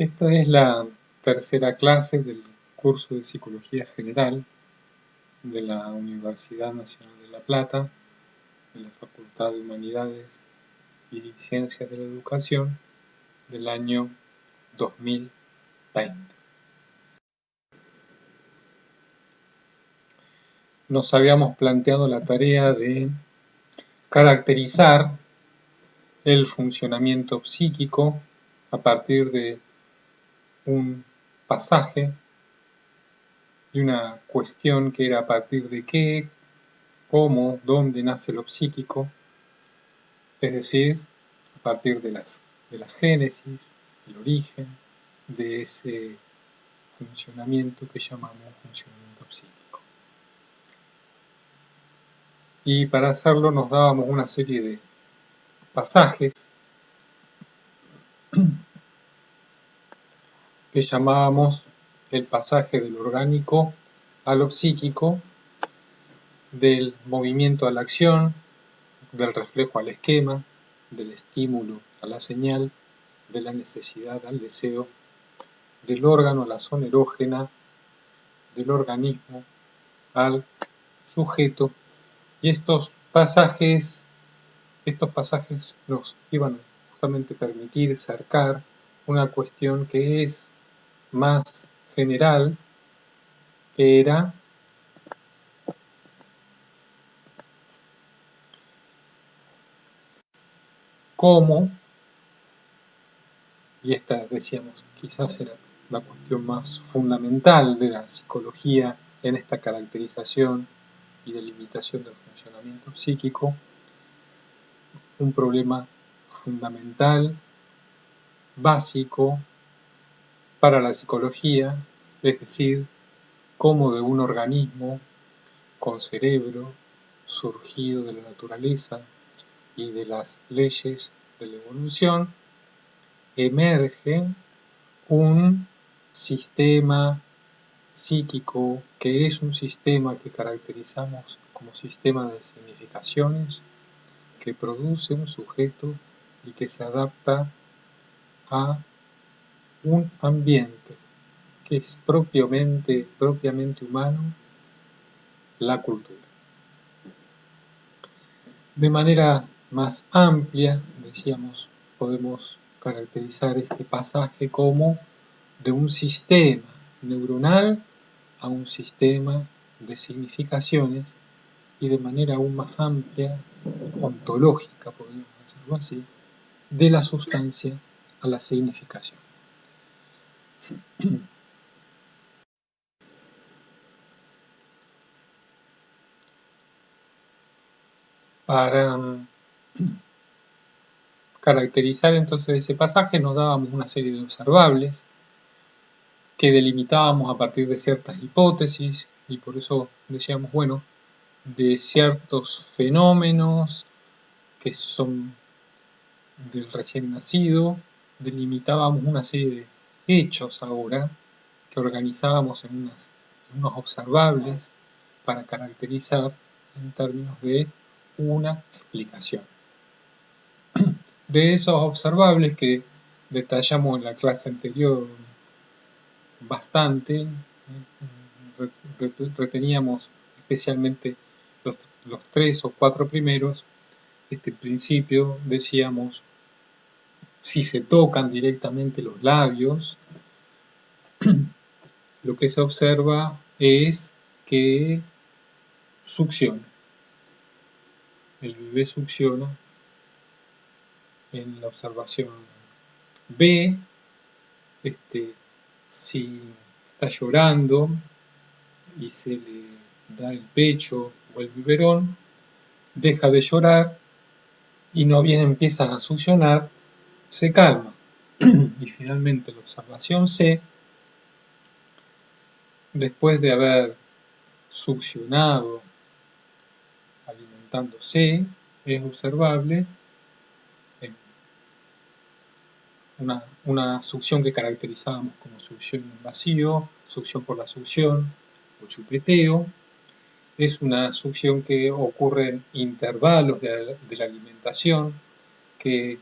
Esta es la tercera clase del curso de Psicología General de la Universidad Nacional de La Plata, de la Facultad de Humanidades y Ciencias de la Educación del año 2020. Nos habíamos planteado la tarea de caracterizar el funcionamiento psíquico a partir de un pasaje y una cuestión que era a partir de qué, cómo, dónde nace lo psíquico, es decir, a partir de la génesis, el origen de ese funcionamiento que llamamos funcionamiento psíquico. Y para hacerlo nos dábamos una serie de pasajes que llamábamos el pasaje del orgánico a lo psíquico, del movimiento a la acción, del reflejo al esquema, del estímulo a la señal, de la necesidad al deseo, del órgano a la zona erógena, del organismo al sujeto, y estos pasajes nos iban justamente a permitir cercar una cuestión que es más general, que era cómo, y esta decíamos quizás era la cuestión más fundamental de la psicología en esta caracterización y delimitación del funcionamiento psíquico, un problema fundamental, básico para la psicología, es decir, cómo de un organismo con cerebro surgido de la naturaleza y de las leyes de la evolución emerge un sistema psíquico que es un sistema que caracterizamos como sistema de significaciones, que produce un sujeto y que se adapta a un ambiente que es propiamente humano, la cultura. De manera más amplia, decíamos, podemos caracterizar este pasaje como de un sistema neuronal a un sistema de significaciones y de manera aún más amplia, ontológica, podríamos decirlo así, de la sustancia a la significación. Para caracterizar entonces ese pasaje nos dábamos una serie de observables que delimitábamos a partir de ciertas hipótesis y por eso decíamos, bueno, de ciertos fenómenos que son del recién nacido, delimitábamos una serie de hechos ahora que organizábamos en unos observables para caracterizar en términos de una explicación. De esos observables que detallamos en la clase anterior bastante, reteníamos especialmente los 3 o 4 primeros. Este principio decíamos, si se tocan directamente los labios, lo que se observa es que succiona. El bebé succiona en la observación B. Si está llorando y se le da el pecho o el biberón, deja de llorar y no bien empieza a succionar, se calma. Y finalmente la observación C, después de haber succionado alimentándose, es observable en una succión que caracterizábamos como succión en vacío, succión por la succión o chupeteo. Es una succión que ocurre en intervalos de la alimentación, que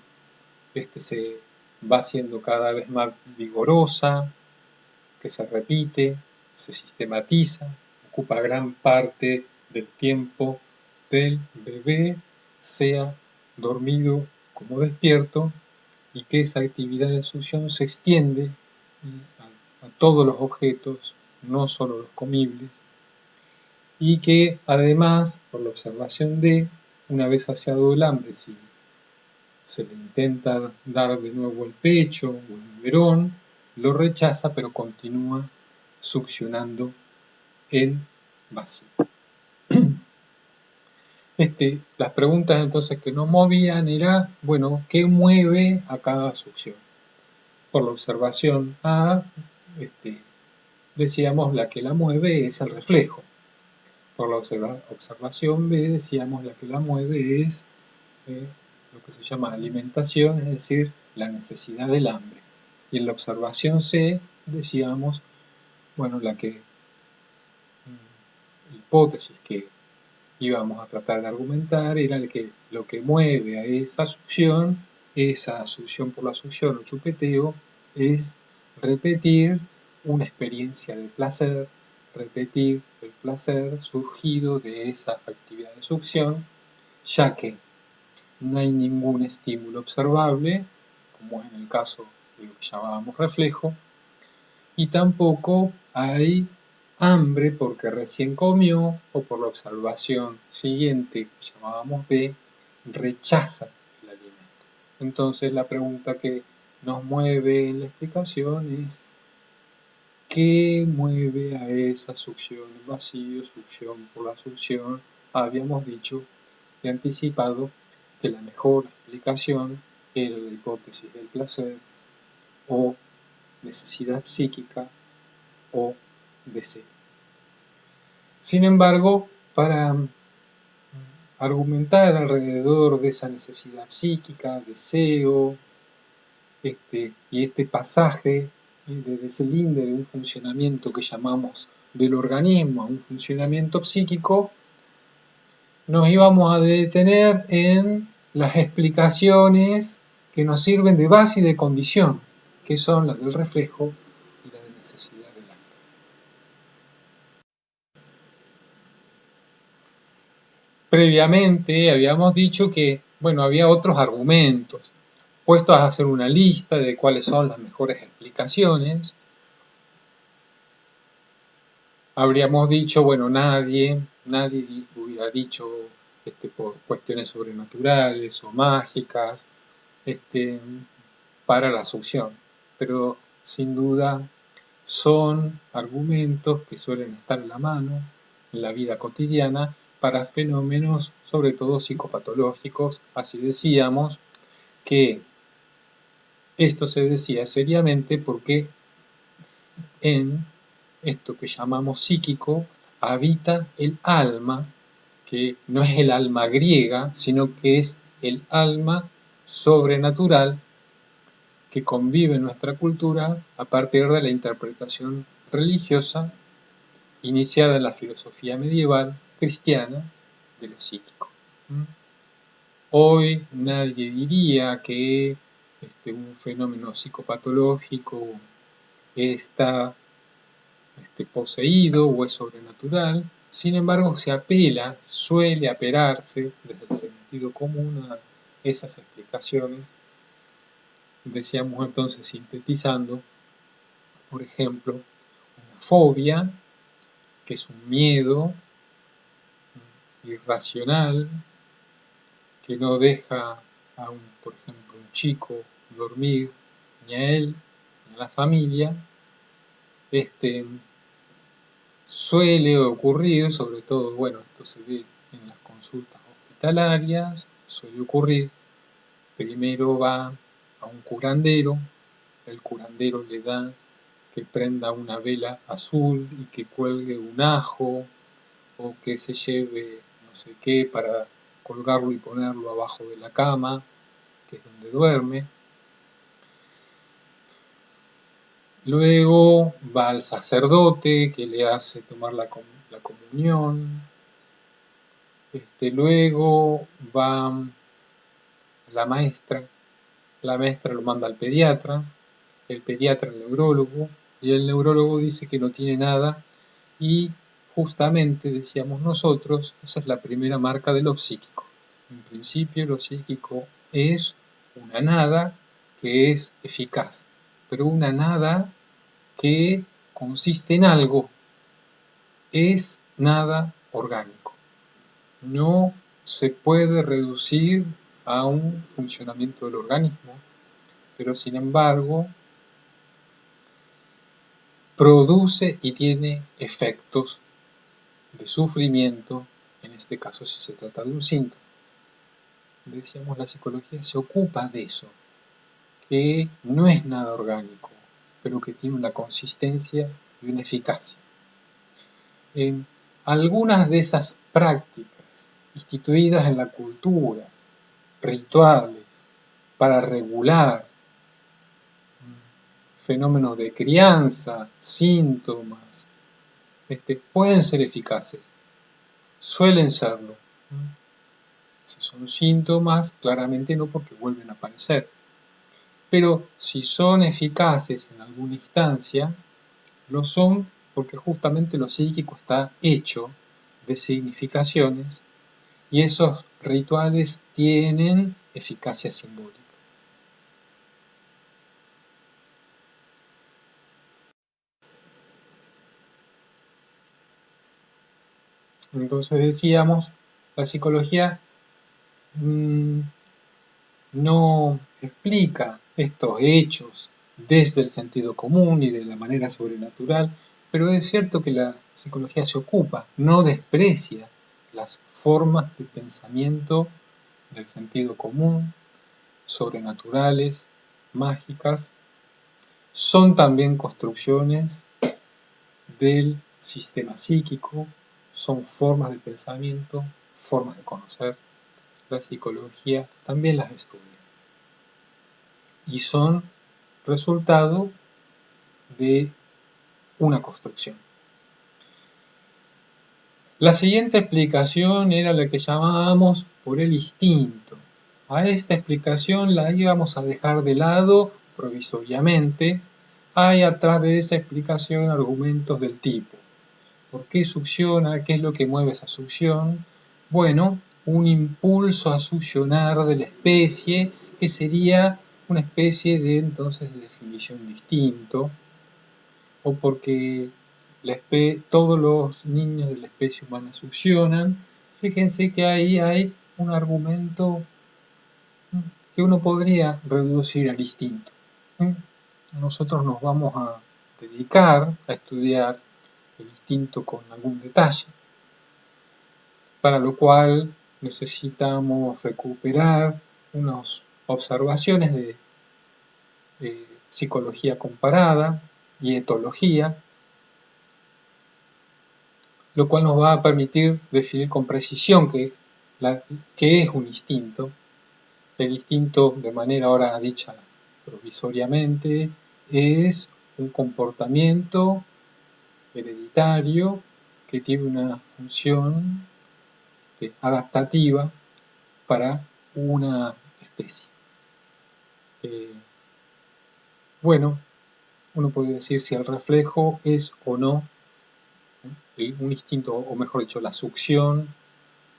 se va siendo cada vez más vigorosa, que se repite, se sistematiza, ocupa gran parte del tiempo del bebé, sea dormido como despierto, y que esa actividad de succión se extiende a todos los objetos, no solo los comibles, y que además, por la observación de, una vez saciado el hambre, si se le intenta dar de nuevo el pecho o el biberón, lo rechaza pero continúa succionando el vacío. Las preguntas entonces que nos movían era, bueno, ¿qué mueve a cada succión? Por la observación A, decíamos la que la mueve es el reflejo. Por la observación B, decíamos la que la mueve es lo que se llama alimentación, es decir, la necesidad del hambre. Y en la observación C, decíamos, bueno, la hipótesis que íbamos a tratar de argumentar era lo que mueve a esa succión por la succión o chupeteo, es repetir una experiencia de placer, repetir el placer surgido de esa actividad de succión, ya que no hay ningún estímulo observable, como en el caso de lo que llamábamos reflejo, y tampoco hay hambre porque recién comió o por la observación siguiente que llamábamos B, rechaza el alimento. Entonces la pregunta que nos mueve en la explicación es ¿qué mueve a esa succión en vacío, succión por la succión? Habíamos dicho y anticipado que la mejor explicación era la hipótesis del placer o necesidad psíquica o deseo. Sin embargo, para argumentar alrededor de esa necesidad psíquica, deseo, y este pasaje de deslinde de un funcionamiento que llamamos del organismo a un funcionamiento psíquico, nos íbamos a detener en las explicaciones que nos sirven de base y de condición, que son las del reflejo y la de necesidad del hambre. Previamente habíamos dicho que, bueno, había otros argumentos, puestos a hacer una lista de cuáles son las mejores explicaciones. Habríamos dicho, bueno, nadie hubiera dicho por cuestiones sobrenaturales o mágicas para la succión, pero sin duda son argumentos que suelen estar en la mano en la vida cotidiana para fenómenos sobre todo psicopatológicos. Así decíamos que esto se decía seriamente porque en esto que llamamos psíquico habita el alma, que no es el alma griega, sino que es el alma sobrenatural que convive en nuestra cultura a partir de la interpretación religiosa iniciada en la filosofía medieval cristiana de lo psíquico. Hoy nadie diría que un fenómeno psicopatológico está poseído o es sobrenatural, sin embargo suele apelarse desde el sentido común a esas explicaciones. Decíamos entonces, sintetizando, por ejemplo, una fobia, que es un miedo irracional que no deja por ejemplo, un chico dormir, ni a él, ni a la familia. Suele ocurrir, sobre todo, bueno, esto se ve en las consultas hospitalarias, suele ocurrir, primero va a un curandero, el curandero le da que prenda una vela azul y que cuelgue un ajo o que se lleve no sé qué para colgarlo y ponerlo abajo de la cama, que es donde duerme. Luego va al sacerdote que le hace tomar la comunión. Luego va la maestra la maestra lo manda al pediatra, el pediatra al neurólogo, y el neurólogo dice que no tiene nada, y justamente, decíamos nosotros, esa es la primera marca de lo psíquico. En principio lo psíquico es una nada que es eficaz, pero una nada que consiste en algo, es nada orgánico. No se puede reducir a un funcionamiento del organismo, pero sin embargo produce y tiene efectos de sufrimiento, en este caso si se trata de un síntoma. Decíamos, la psicología se ocupa de eso, que no es nada orgánico, pero que tiene una consistencia y una eficacia. Algunas de esas prácticas instituidas en la cultura, rituales, para regular fenómenos de crianza, síntomas, pueden ser eficaces, suelen serlo. Si son síntomas, claramente no, porque vuelven a aparecer. Pero si son eficaces en alguna instancia, lo son porque justamente lo psíquico está hecho de significaciones y esos rituales tienen eficacia simbólica. Entonces decíamos, la psicología no explica estos hechos desde el sentido común y de la manera sobrenatural, pero es cierto que la psicología se ocupa, no desprecia las formas de pensamiento del sentido común, sobrenaturales, mágicas, son también construcciones del sistema psíquico, son formas de pensamiento, formas de conocer. La psicología también las estudia y son resultado de una construcción. La siguiente explicación era la que llamábamos por el instinto. A esta explicación la íbamos a dejar de lado provisoriamente. Hay atrás de esa explicación argumentos del tipo: ¿por qué succiona? ¿Qué es lo que mueve esa succión? Bueno, un impulso a succionar de la especie, que sería una especie de entonces de definición de instinto, o porque todos los niños de la especie humana succionan. Fíjense que ahí hay un argumento que uno podría reducir al instinto. Nosotros nos vamos a dedicar a estudiar el instinto con algún detalle, para lo cual necesitamos recuperar unas observaciones de psicología comparada y etología, lo cual nos va a permitir definir con precisión qué es un instinto. El instinto, de manera ahora dicha provisoriamente, es un comportamiento hereditario que tiene una función adaptativa para una especie. Bueno, uno puede decir si el reflejo es o no un instinto, o mejor dicho, la succión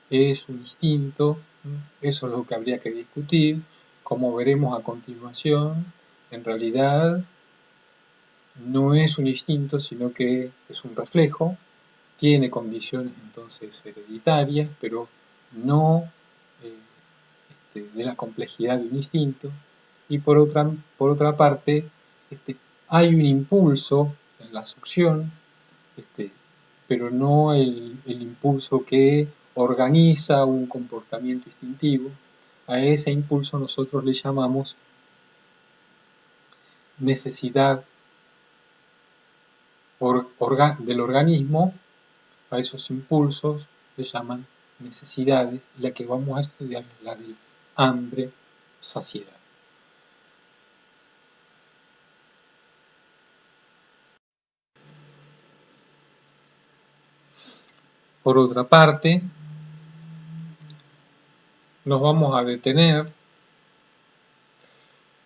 es un instinto. Eso es lo que habría que discutir. Como veremos a continuación, en realidad no es un instinto, sino que es un reflejo. Tiene condiciones entonces hereditarias, pero no de la complejidad de un instinto. Y por otra parte, hay un impulso en la succión, pero no el impulso que organiza un comportamiento instintivo. A ese impulso nosotros le llamamos necesidad del organismo. A esos impulsos le llaman necesidades, y la que vamos a estudiar es la de hambre, saciedad. Por otra parte, nos vamos a detener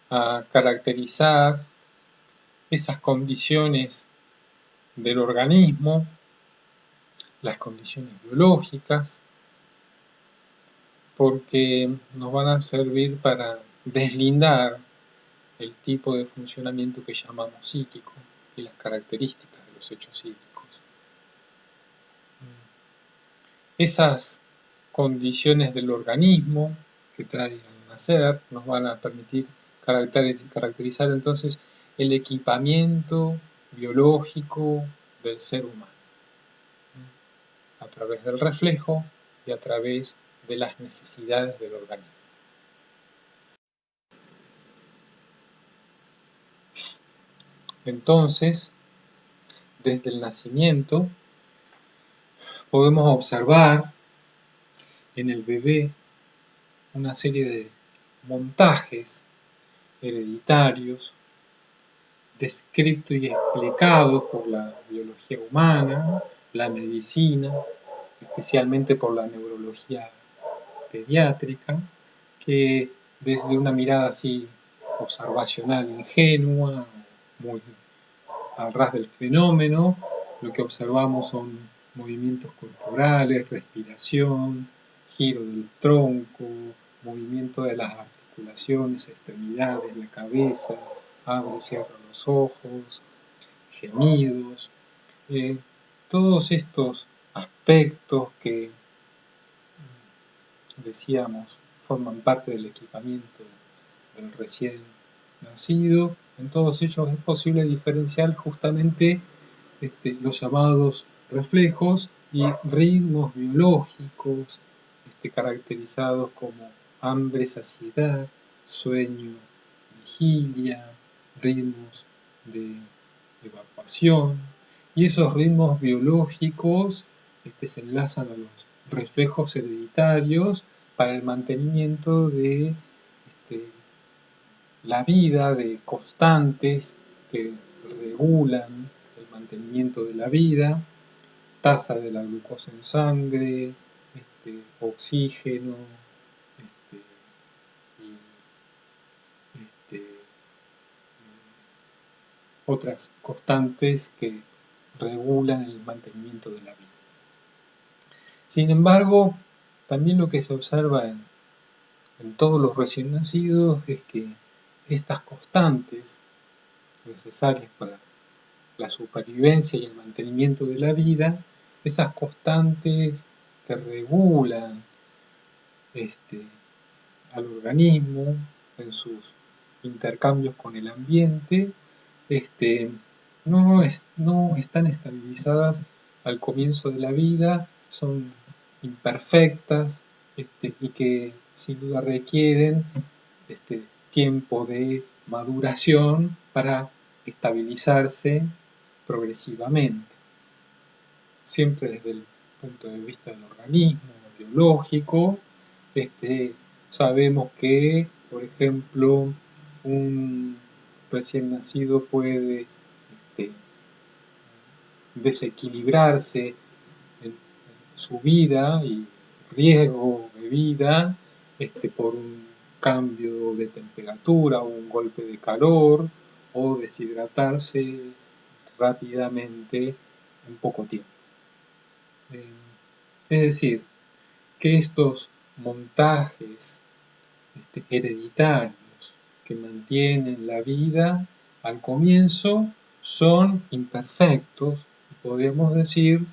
a caracterizar esas condiciones del organismo, las condiciones biológicas, porque nos van a servir para deslindar el tipo de funcionamiento que llamamos psíquico y las características de los hechos psíquicos. Esas condiciones del organismo que trae al nacer nos van a permitir caracterizar entonces el equipamiento biológico del ser humano a través del reflejo y a través de las necesidades del organismo. Entonces, desde el nacimiento podemos observar en el bebé una serie de montajes hereditarios descritos y explicados por la biología humana, la medicina, especialmente por la neurología pediátrica, que desde una mirada así observacional ingenua, muy al ras del fenómeno, lo que observamos son movimientos corporales, respiración, giro del tronco, movimiento de las articulaciones, extremidades, la cabeza, abre y cierra los ojos, gemidos, todos estos aspectos que decíamos forman parte del equipamiento del recién nacido. En todos ellos es posible diferenciar justamente los llamados reflejos y ritmos biológicos caracterizados como hambre, saciedad, sueño, vigilia, ritmos de evacuación. Y esos ritmos biológicos se enlazan a los reflejos hereditarios para el mantenimiento de la vida, de constantes que regulan el mantenimiento de la vida, tasa de la glucosa en sangre, oxígeno, y otras constantes que regulan el mantenimiento de la vida. Sin embargo, también lo que se observa en todos los recién nacidos es que estas constantes necesarias para la supervivencia y el mantenimiento de la vida, esas constantes que regulan al organismo en sus intercambios con el ambiente, no están estabilizadas al comienzo de la vida, son imperfectas y que sin duda requieren tiempo de maduración para estabilizarse progresivamente. Siempre desde el punto de vista del organismo biológico, sabemos que, por ejemplo, un recién nacido puede desequilibrarse en su vida y riesgo de vida por un cambio de temperatura o un golpe de calor o deshidratarse rápidamente en poco tiempo. Es decir, que estos montajes hereditarios que mantienen la vida al comienzo son imperfectos y podríamos decir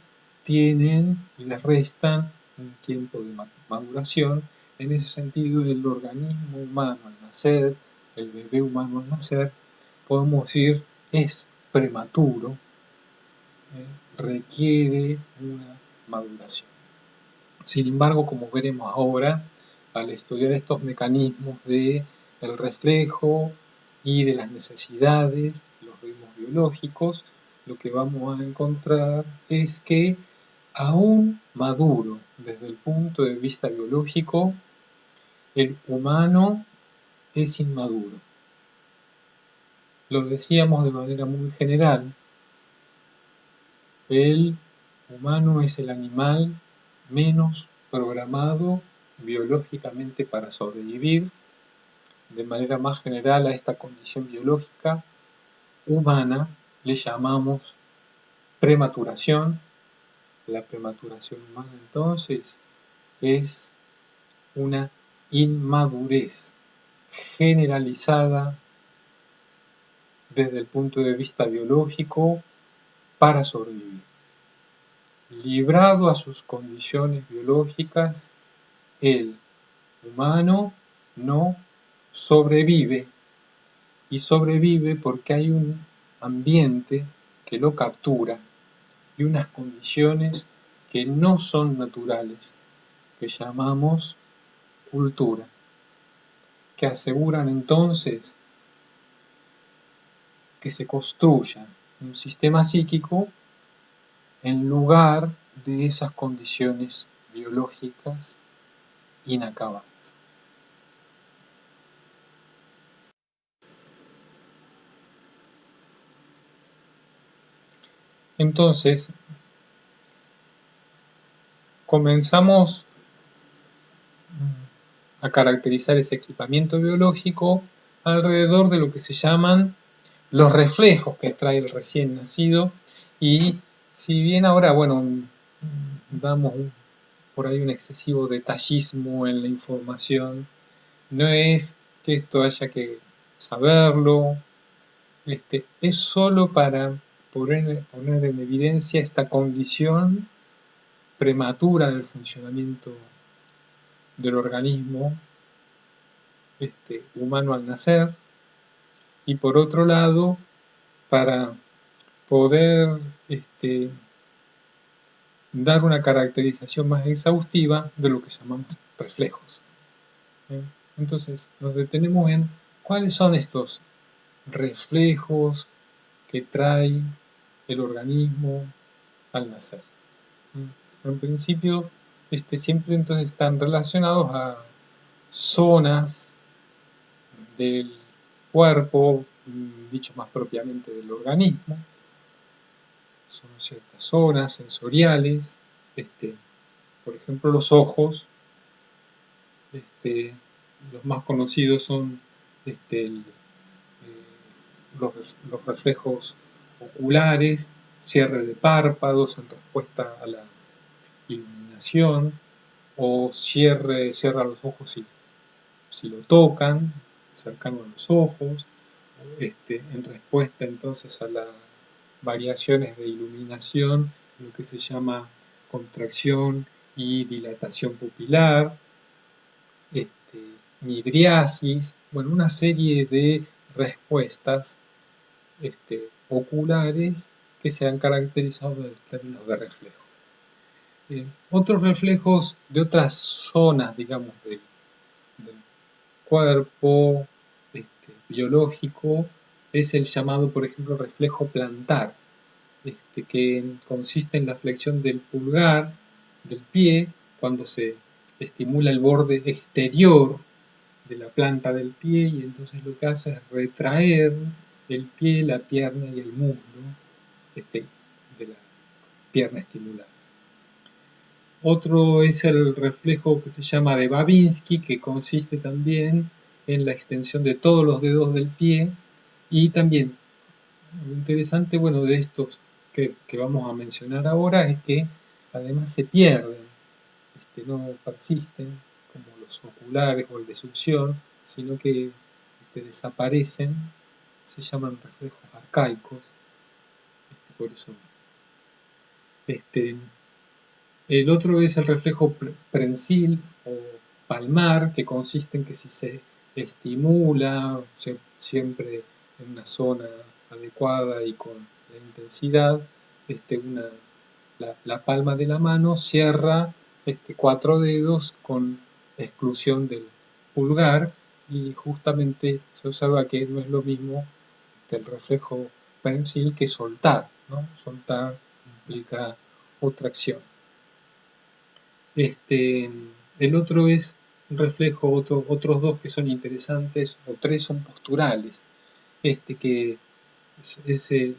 tienen y les restan un tiempo de maduración. En ese sentido, el organismo humano al nacer, el bebé humano al nacer, podemos decir es prematuro, requiere una maduración. Sin embargo, como veremos ahora, al estudiar estos mecanismos del reflejo y de las necesidades, los ritmos biológicos, lo que vamos a encontrar es que aún maduro desde el punto de vista biológico, el humano es inmaduro. Lo decíamos de manera muy general, el humano es el animal menos programado biológicamente para sobrevivir de manera más general a esta condición biológica humana le llamamos prematuración. La prematuración humana entonces es una inmadurez generalizada desde el punto de vista biológico para sobrevivir. Librado a sus condiciones biológicas, el humano no sobrevive, y sobrevive porque hay un ambiente que lo captura y unas condiciones que no son naturales, que llamamos cultura, que aseguran entonces que se construya un sistema psíquico en lugar de esas condiciones biológicas inacabadas. Entonces, comenzamos a caracterizar ese equipamiento biológico alrededor de lo que se llaman los reflejos que trae el recién nacido, y si bien ahora, bueno, damos por ahí un excesivo detallismo en la información, no es que esto haya que saberlo, es solo para poner en evidencia esta condición prematura del funcionamiento del organismo humano al nacer, y por otro lado, para poder dar una caracterización más exhaustiva de lo que llamamos reflejos. Entonces, nos detenemos en cuáles son estos reflejos que trae el organismo al nacer. En principio, siempre entonces están relacionados a zonas del cuerpo, dicho más propiamente del organismo. Son ciertas zonas sensoriales, por ejemplo los ojos, los más conocidos son los reflejos oculares, cierre de párpados en respuesta a la iluminación, o cierra los ojos si lo tocan, cercano a los ojos, en respuesta entonces a las variaciones de iluminación, lo que se llama contracción y dilatación pupilar, midriasis, bueno, una serie de respuestas oculares que se han caracterizado en términos de reflejo. Otros reflejos de otras zonas, digamos, del cuerpo biológico es el llamado, por ejemplo, reflejo plantar, que consiste en la flexión del pulgar del pie cuando se estimula el borde exterior de la planta del pie, y entonces lo que hace es retraer el pie, la pierna y el muslo de la pierna estimulada. Otro es el reflejo que se llama de Babinski, que consiste también en la extensión de todos los dedos del pie, y también lo interesante, bueno, de estos que vamos a mencionar ahora es que además se pierden, no persisten como los oculares o el de succión, sino que desaparecen, se llaman reflejos arcaicos, por eso. El otro es el reflejo prensil o palmar, que consiste en que si se estimula siempre en una adecuada y con la intensidad, la palma de la mano cierra 4 dedos con exclusión del pulgar, y justamente se observa que no es lo mismo el reflejo prensil que soltar, ¿no? Soltar implica otra acción. El otro es un reflejo, otros dos que son interesantes, o tres son posturales, que es el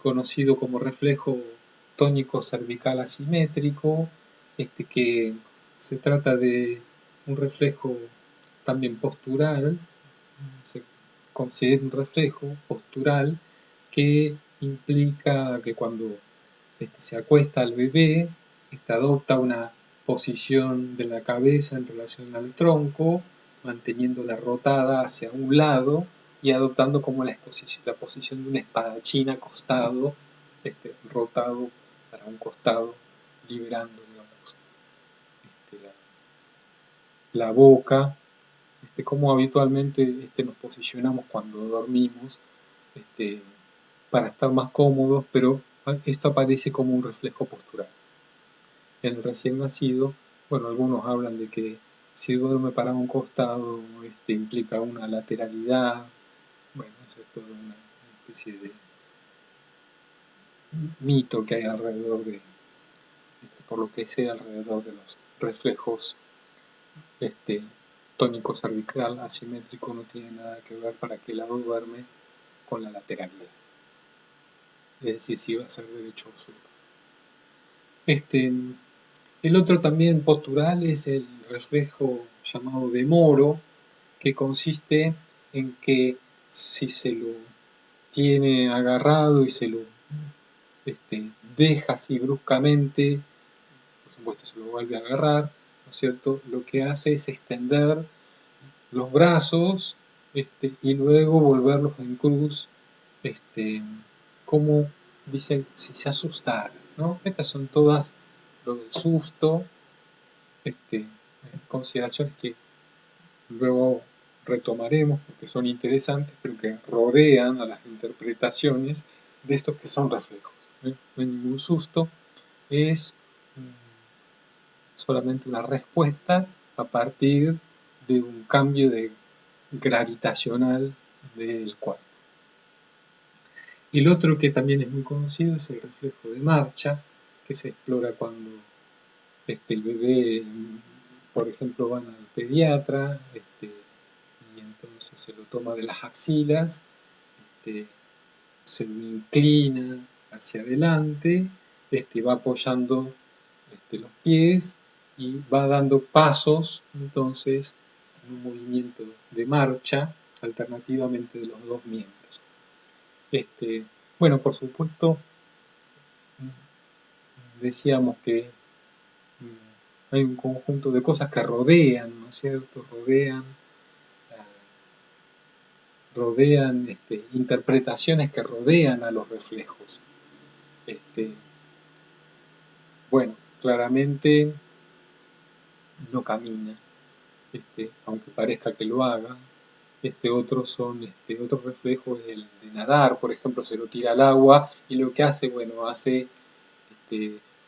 conocido como reflejo tónico cervical asimétrico, que se trata de un reflejo también postural, se considera un reflejo postural que implica que cuando se acuesta al bebé, adopta una posición de la cabeza en relación al tronco, manteniéndola rotada hacia un lado y adoptando como la posición de un espadachín acostado, rotado para un costado, liberando, digamos, la boca, como habitualmente nos posicionamos cuando dormimos, para estar más cómodos, pero esto aparece como un reflejo postural. En el recién nacido, bueno, algunos hablan de que si duerme para un costado, implica una lateralidad. Bueno, eso es toda una especie de mito que hay alrededor de, por lo que sé, alrededor de los reflejos tónico cervical asimétrico no tiene nada que ver para que el lado duerme con la lateralidad. Es decir, si va a ser derecho o zurdo. El otro también postural es el reflejo llamado de Moro, que consiste en que si se lo tiene agarrado y se lo deja así bruscamente, por supuesto se lo vuelve a agarrar, ¿no es cierto? Lo que hace es extender los brazos y luego volverlos en cruz, como dicen, si se asustara, ¿no? Estas son todas lo del susto, consideraciones que luego retomaremos porque son interesantes, pero que rodean a las interpretaciones de estos que son reflejos. No hay ningún susto, es solamente una respuesta a partir de un cambio gravitacional del cuerpo. El otro que también es muy conocido es el reflejo de marcha, que se explora cuando el bebé, por ejemplo, van al pediatra, y entonces se lo toma de las axilas, se lo inclina hacia adelante, va apoyando los pies y va dando pasos, entonces, en un movimiento de marcha, alternativamente de los dos miembros. Bueno, por supuesto, decíamos que hay un conjunto de cosas que rodean, ¿no es cierto? Rodean interpretaciones que rodean a los reflejos. Bueno, claramente no camina, aunque parezca que lo haga. Otro reflejo es el de nadar, por ejemplo, se lo tira al agua y lo que hace, bueno, hace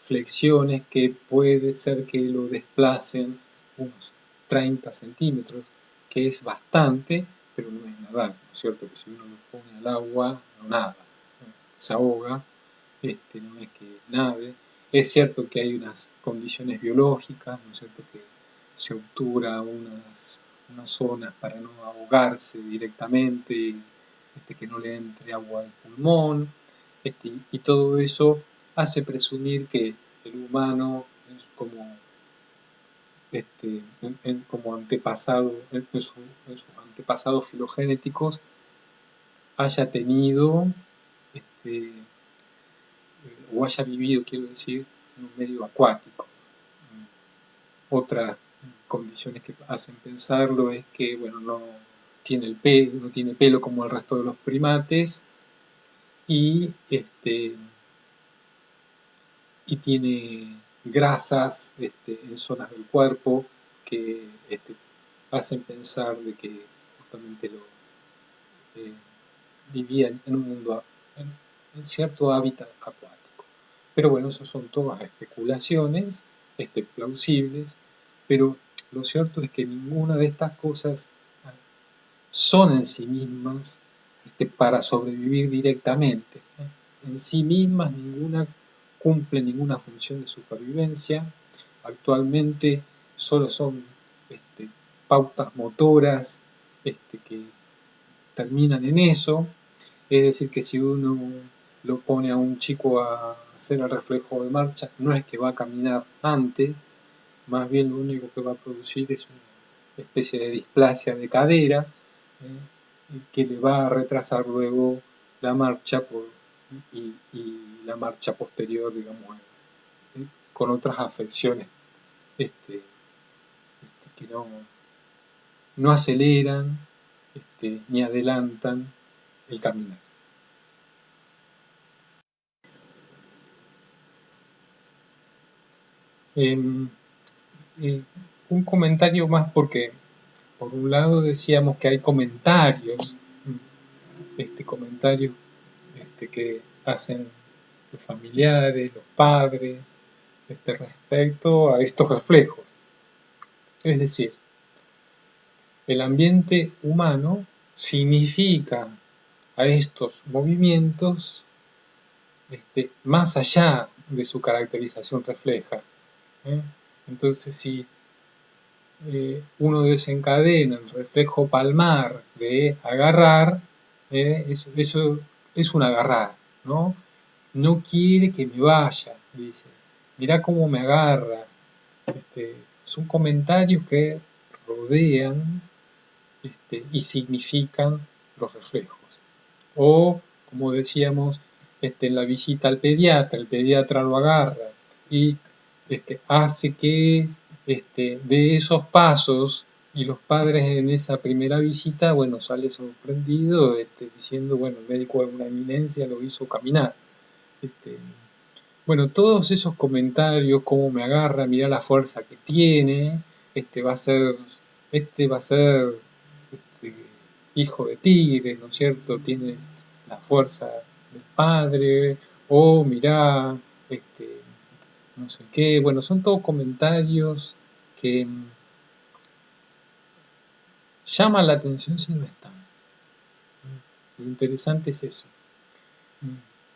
flexiones que puede ser que lo desplacen unos 30 centímetros, que es bastante, pero no es nadar, ¿no es cierto? Que si uno lo pone al agua, no nada, se ahoga, no es que nade. Es cierto que hay unas condiciones biológicas, ¿no es cierto? Que se obtura unas zonas para no ahogarse directamente, que no le entre agua al pulmón, y todo eso hace presumir que el humano como antepasado, en sus antepasados filogenéticos, haya tenido o haya vivido, quiero decir, en un medio acuático. Otras condiciones que hacen pensarlo es que, bueno, no tiene pelo como el resto de los primates y tiene grasas en zonas del cuerpo que hacen pensar de que justamente vivía en un mundo, en cierto hábitat acuático. Pero bueno, eso son todas especulaciones plausibles, pero lo cierto es que ninguna de estas cosas son en sí mismas para sobrevivir directamente. En sí mismas ninguna cumple ninguna función de supervivencia. Actualmente solo son pautas motoras que terminan en eso. Es decir, que si uno lo pone a un chico a hacer el reflejo de marcha, no es que va a caminar antes, más bien lo único que va a producir es una especie de displasia de cadera, que le va a retrasar luego la marcha y la marcha posterior, digamos, con otras afecciones que no aceleran ni adelantan el caminar. Un comentario más porque por un lado decíamos que hay comentarios que hacen los familiares, los padres, respecto a estos reflejos. Es decir, el ambiente humano significa a estos movimientos más allá de su caracterización refleja. Entonces, si uno desencadena el reflejo palmar de agarrar, eso es un agarrar, ¿no? No quiere que me vaya, dice. Mirá cómo me agarra. Son comentarios que rodean y significan los reflejos. O, como decíamos, en la visita al pediatra, el pediatra lo agarra y hace que de esos pasos, y los padres en esa primera visita, bueno, sale sorprendido diciendo, bueno, el médico de una eminencia lo hizo caminar. Bueno, todos esos comentarios, cómo me agarra, mirá la fuerza que tiene, va a ser hijo de tigre, ¿no es cierto? Tiene la fuerza del padre, o mirá, no sé qué. Bueno, son todos comentarios que llaman la atención si no están. Lo interesante es eso.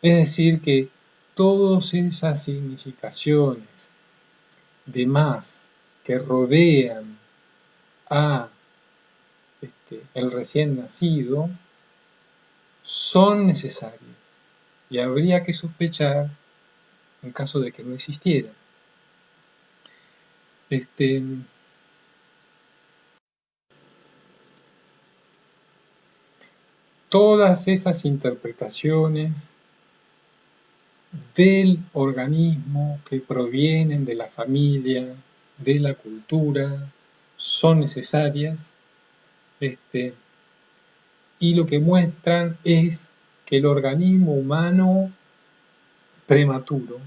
Es decir, que todas esas significaciones de más que rodean a el recién nacido son necesarias y habría que sospechar en caso de que no existieran. Todas esas interpretaciones del organismo que provienen de la familia, de la cultura, son necesarias, y lo que muestran es que el organismo humano prematuro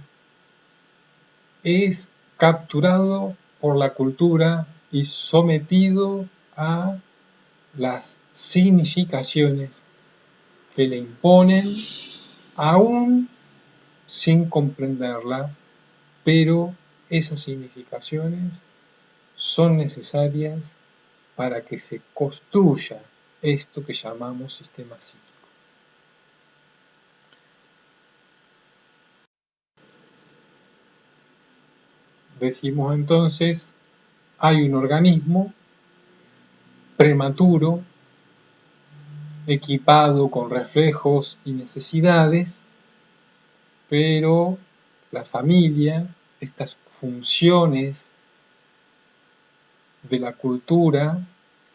es capturado por la cultura y sometido a las significaciones que le imponen, aún sin comprenderlas, pero esas significaciones son necesarias para que se construya esto que llamamos sistema psíquico. Decimos entonces, hay un organismo prematuro, equipado con reflejos y necesidades, pero la familia, estas funciones de la cultura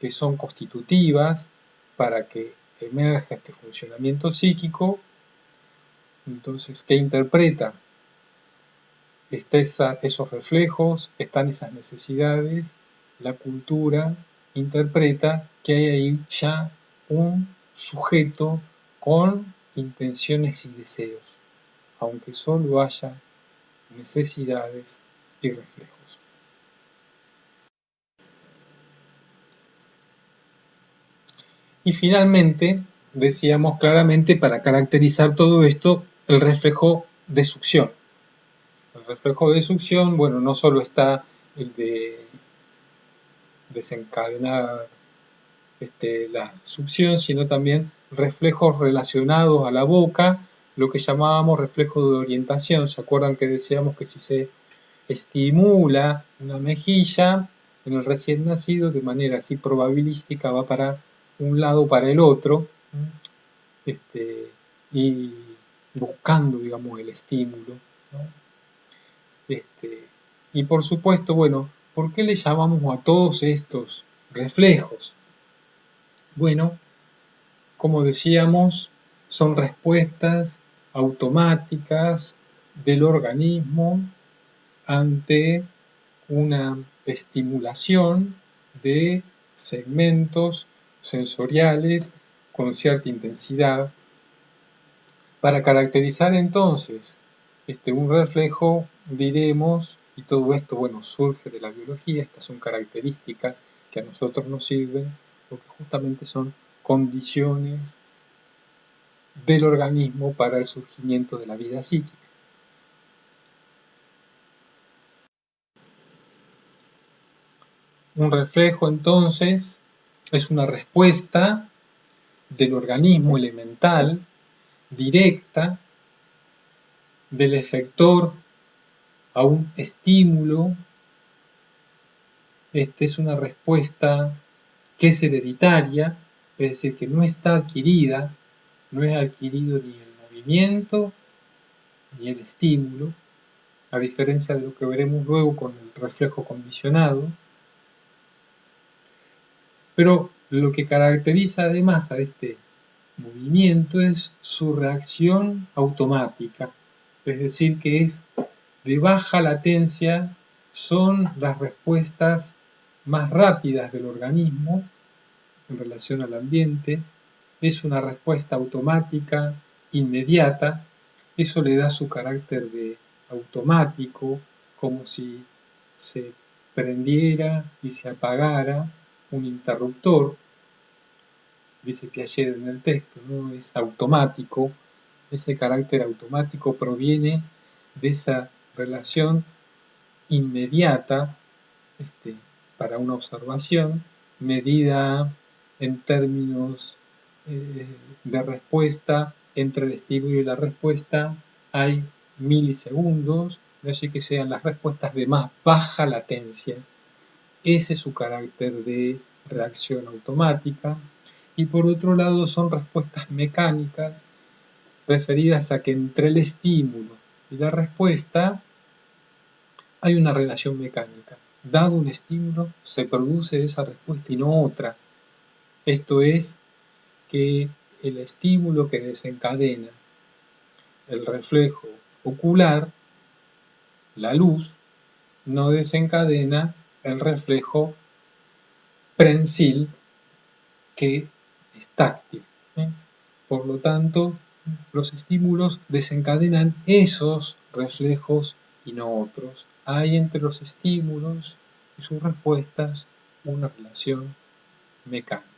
que son constitutivas para que emerja este funcionamiento psíquico, entonces, ¿qué interpreta? Esos reflejos, están esas necesidades, la cultura interpreta que hay ahí ya un sujeto con intenciones y deseos, aunque solo haya necesidades y reflejos. Y finalmente, decíamos claramente para caracterizar todo esto, el reflejo de succión. El reflejo de succión, bueno, no solo está el de desencadenar la succión, sino también reflejos relacionados a la boca, lo que llamábamos reflejo de orientación. ¿Se acuerdan que decíamos que si se estimula una mejilla en el recién nacido, de manera así probabilística va para un lado o para el otro, y buscando, digamos, el estímulo, ¿no? Y por supuesto, bueno, ¿por qué le llamamos a todos estos reflejos Bueno, como decíamos, son respuestas automáticas del organismo ante una estimulación de segmentos sensoriales con cierta intensidad. Para caracterizar entonces un reflejo, diremos, y todo esto, bueno, surge de la biología, estas son características que a nosotros nos sirven porque justamente son condiciones del organismo para el surgimiento de la vida psíquica. Un reflejo entonces es una respuesta del organismo elemental directa del efector a un estímulo. Es una respuesta que es hereditaria, es decir, que no está adquirida, no es adquirido ni el movimiento ni el estímulo, a diferencia de lo que veremos luego con el reflejo condicionado. Pero lo que caracteriza además a este movimiento es su reacción automática, es decir, que es de baja latencia, son las respuestas más rápidas del organismo en relación al ambiente, es una respuesta automática, inmediata, eso le da su carácter de automático, como si se prendiera y se apagara un interruptor, dice Piaget en el texto, ¿no? Es automático, ese carácter automático proviene de esa relación inmediata para una observación, medida en términos de respuesta entre el estímulo y la respuesta, hay milisegundos, de allí que sean las respuestas de más baja latencia. Ese es su carácter de reacción automática. Y por otro lado son respuestas mecánicas referidas a que entre el estímulo y la respuesta hay una relación mecánica. Dado un estímulo, se produce esa respuesta y no otra. Esto es que el estímulo que desencadena el reflejo ocular, la luz, no desencadena el reflejo prensil, que es táctil. Por lo tanto, los estímulos desencadenan esos reflejos y no otros. Hay entre los estímulos y sus respuestas una relación mecánica.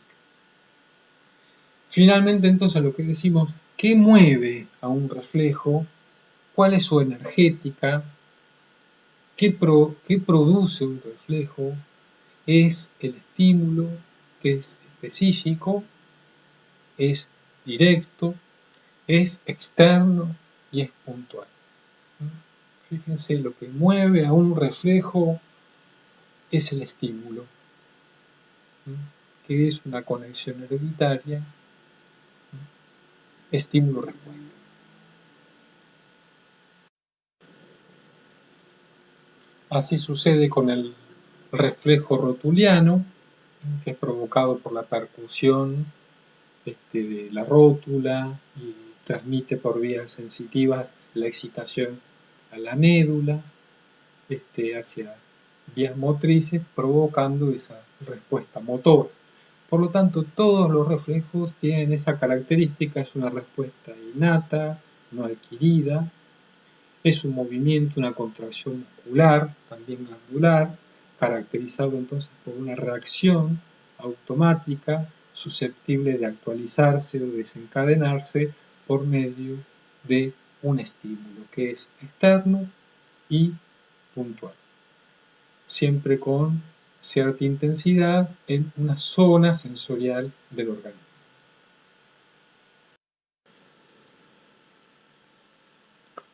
Finalmente, entonces, lo que decimos, ¿qué mueve a un reflejo? ¿Cuál es su energética? ¿Qué produce un reflejo? Es el estímulo, que es específico, es directo, es externo y es puntual. Fíjense, lo que mueve a un reflejo es el estímulo, que es una conexión hereditaria, estímulo-respuesta. Así sucede con el reflejo rotuliano, que es provocado por la percusión de la rótula y transmite por vías sensitivas la excitación a la médula, hacia vías motrices, provocando esa respuesta motora. Por lo tanto, todos los reflejos tienen esa característica, es una respuesta innata, no adquirida, es un movimiento, una contracción muscular, también glandular, caracterizado entonces por una reacción automática susceptible de actualizarse o desencadenarse por medio de un estímulo que es externo y puntual, siempre con cierta intensidad en una zona sensorial del organismo.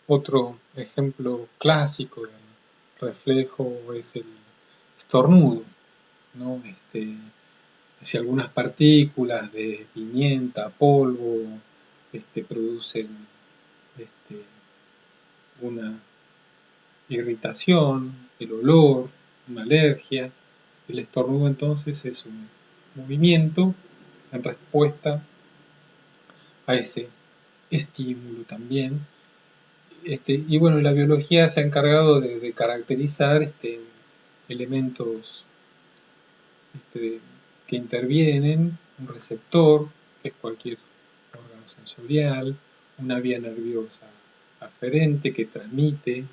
Otro ejemplo clásico de reflejo es el estornudo, ¿no? Si algunas partículas de pimienta, polvo, producen una irritación, el olor, una alergia, el estornudo entonces es un movimiento en respuesta a ese estímulo también. Y bueno, la biología se ha encargado de caracterizar elementos que intervienen, un receptor, que es cualquier órgano sensorial, una vía nerviosa aferente que transmite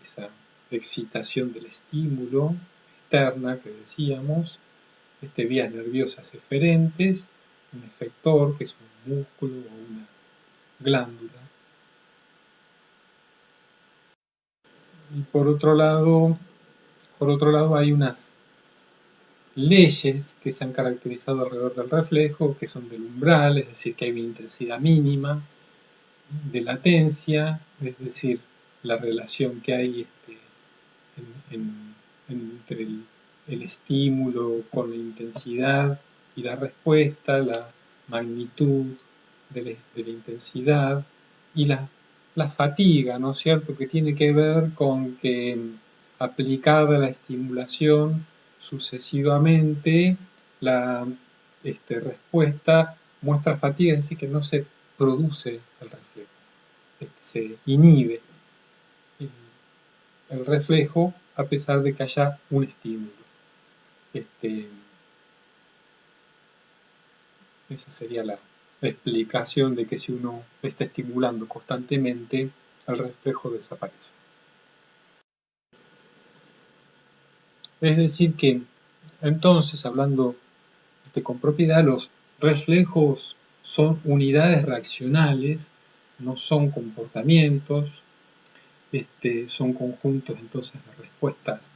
esa excitación del estímulo externa que decíamos, vías nerviosas eferentes, un efector que es un músculo o una glándula. Y por otro lado hay unas leyes que se han caracterizado alrededor del reflejo, que son del umbral, es decir, que hay una intensidad mínima, de latencia, es decir, la relación que hay entre el estímulo con la intensidad y la respuesta, la magnitud de la intensidad y la fatiga, ¿no es cierto?, que tiene que ver con que aplicada la estimulación sucesivamente, la respuesta muestra fatiga, es decir, que no se produce el reflejo, se inhibe el reflejo a pesar de que haya un estímulo. Esa sería la explicación de que si uno está estimulando constantemente, el reflejo desaparece. Es decir que, entonces, hablando con propiedad, los reflejos son unidades reaccionales, no son comportamientos, son conjuntos entonces de respuestas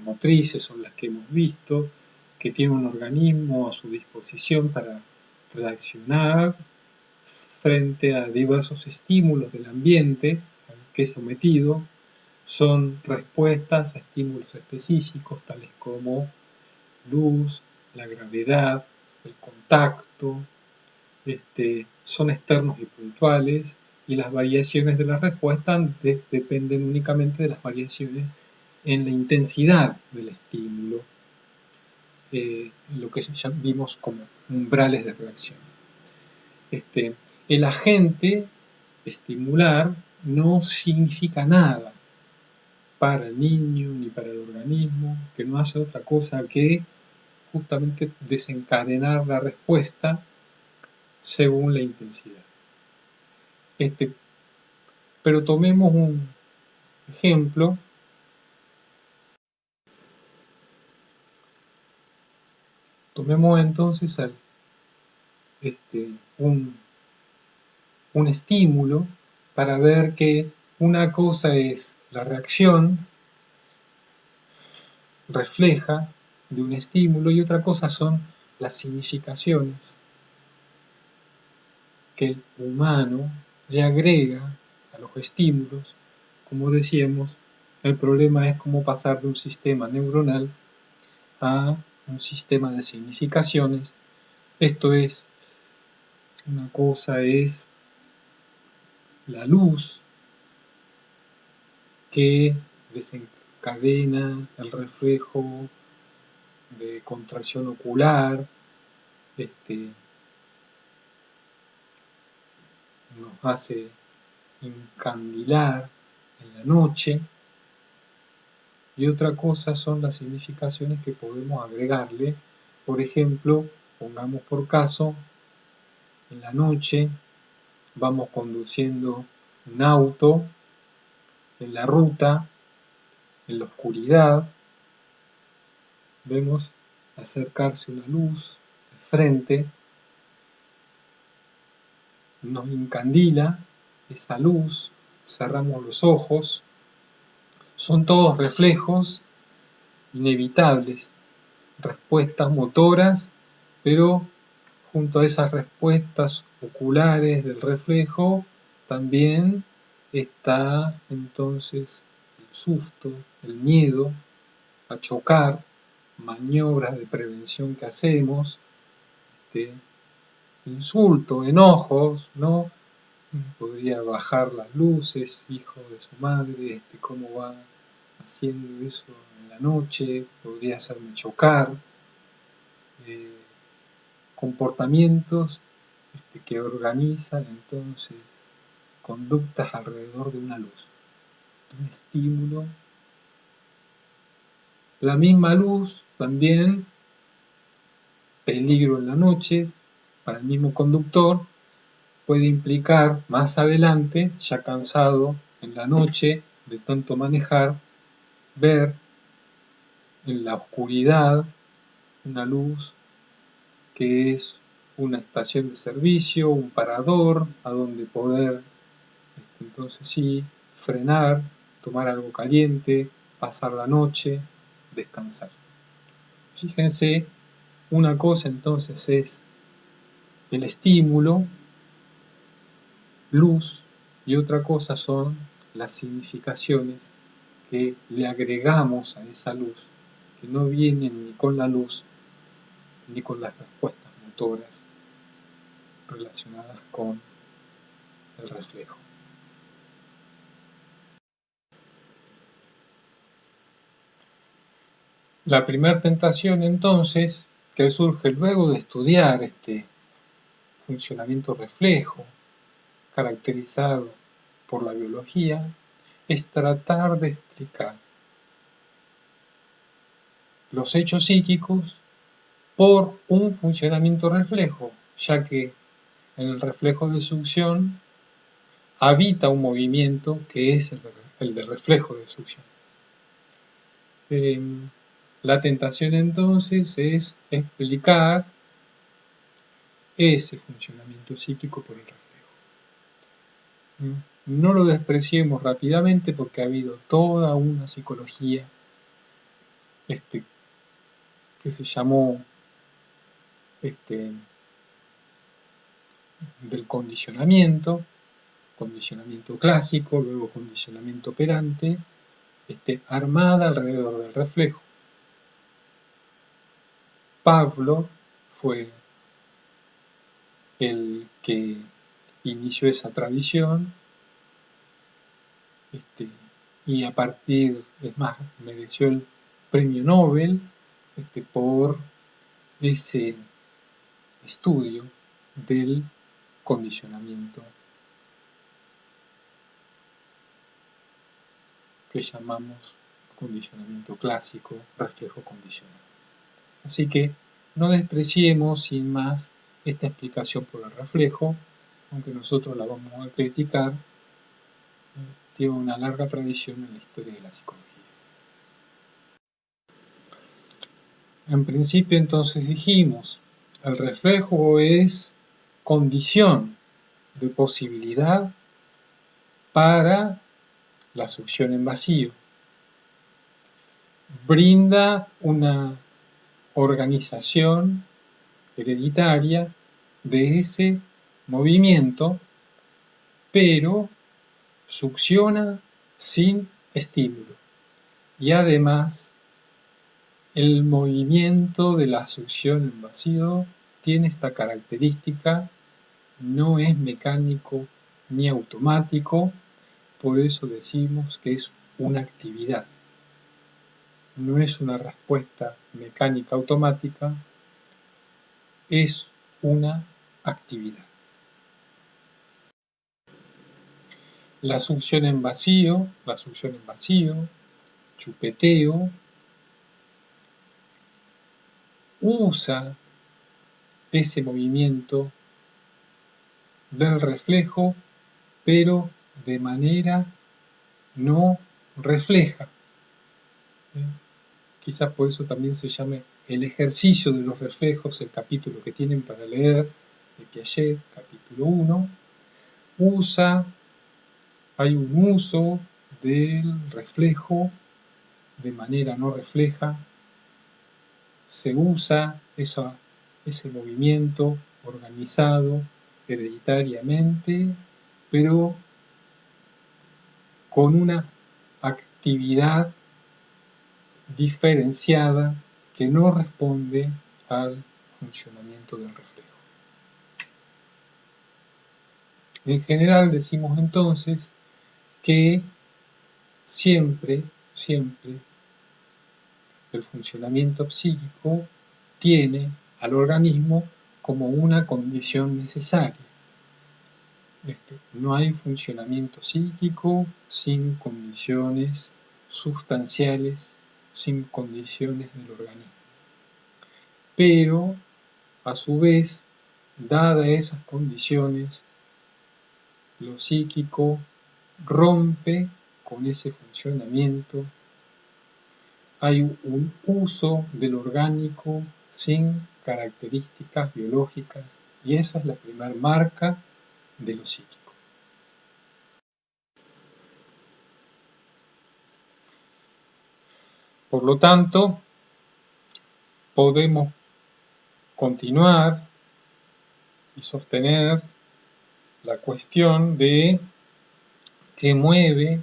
motrices, son las que hemos visto, que tiene un organismo a su disposición para reaccionar frente a diversos estímulos del ambiente al que es sometido. Son respuestas a estímulos específicos tales como luz, la gravedad, el contacto, son externos y puntuales, y las variaciones de la respuesta dependen únicamente de las variaciones en la intensidad del estímulo, lo que ya vimos como umbrales de reacción. El agente estimular no significa nada para el niño ni para el organismo, que no hace otra cosa que justamente desencadenar la respuesta según la intensidad. Pero tomemos un ejemplo. Tomemos entonces un estímulo para ver que una cosa es la reacción refleja de un estímulo y otra cosa son las significaciones que el humano le agrega a los estímulos. Como decíamos, el problema es cómo pasar de un sistema neuronal a un sistema de significaciones. Esto es, una cosa es la luz que desencadena el reflejo de contracción ocular, nos hace incandilar en la noche, y otra cosa son las significaciones que podemos agregarle. Por ejemplo, pongamos por caso, en la noche vamos conduciendo un auto en la ruta, en la oscuridad, vemos acercarse una luz de frente, nos encandila esa luz, cerramos los ojos, son todos reflejos inevitables, respuestas motoras, pero junto a esas respuestas oculares del reflejo también está entonces el susto, el miedo a chocar, maniobras de prevención que hacemos, insulto, enojos, ¿no? Podría bajar las luces, hijo de su madre, cómo va haciendo eso en la noche, podría hacerme chocar, comportamientos que organizan entonces conductas alrededor de una luz, de un estímulo. La misma luz también, peligro en la noche, para el mismo conductor, puede implicar más adelante, ya cansado en la noche de tanto manejar, ver en la oscuridad una luz que es una estación de servicio, un parador, a donde poder entonces sí frenar, tomar algo caliente, pasar la noche, descansar. Fíjense, una cosa entonces es el estímulo, luz, y otra cosa son las significaciones que le agregamos a esa luz, que no vienen ni con la luz ni con las respuestas motoras relacionadas con el reflejo. La primera tentación entonces, que surge luego de estudiar este funcionamiento reflejo, caracterizado por la biología, es tratar de explicar los hechos psíquicos por un funcionamiento reflejo, ya que en el reflejo de succión habita un movimiento que es el de reflejo de succión. La tentación entonces es explicar ese funcionamiento psíquico por el reflejo. No lo despreciemos rápidamente porque ha habido toda una psicología que se llamó del condicionamiento clásico, luego condicionamiento operante, armada alrededor del reflejo. Pavlov fue el que inició esa tradición, y a partir, es más, mereció el premio Nobel por ese estudio del condicionamiento que llamamos condicionamiento clásico, reflejo condicional. Así que no despreciemos sin más esta explicación por el reflejo, aunque nosotros la vamos a criticar, tiene una larga tradición en la historia de la psicología. En principio entonces dijimos, el reflejo es condición de posibilidad para la succión en vacío. Brinda una organización hereditaria de ese movimiento, pero succiona sin estímulo. Y además, el movimiento de la succión en vacío tiene esta característica, no es mecánico ni automático, por eso decimos que es una actividad. No es una respuesta mecánica automática, es una actividad. La succión en vacío, chupeteo, usa ese movimiento del reflejo, pero de manera no refleja. Quizás por eso también se llame el ejercicio de los reflejos, el capítulo que tienen para leer de Piaget, capítulo 1, hay un uso del reflejo de manera no refleja, se usa ese movimiento organizado hereditariamente, pero con una actividad diferenciada que no responde al funcionamiento del reflejo. En general decimos entonces que siempre el funcionamiento psíquico tiene al organismo como una condición necesaria. No hay funcionamiento psíquico sin condiciones sustanciales, sin condiciones del organismo. Pero, a su vez, dadas esas condiciones, lo psíquico rompe con ese funcionamiento. Hay un uso del orgánico sin características biológicas y esa es la primera marca de lo psíquico. Por lo tanto, podemos continuar y sostener la cuestión de qué mueve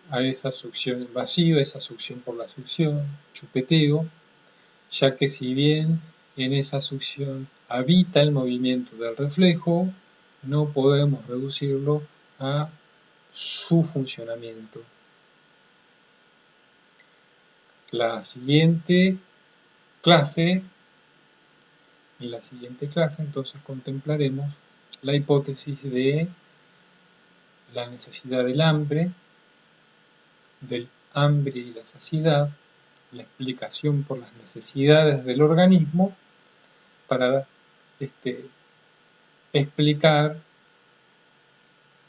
a esa succión invasiva, esa succión por la succión, chupeteo, ya que si bien en esa succión habita el movimiento del reflejo, no podemos reducirlo a su funcionamiento. En la siguiente clase entonces contemplaremos la hipótesis de la necesidad del hambre y la saciedad, la explicación por las necesidades del organismo para explicar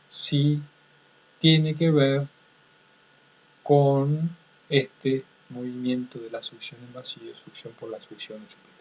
si tiene que ver con este movimiento de la succión invasiva, succión por la succión chupeteo.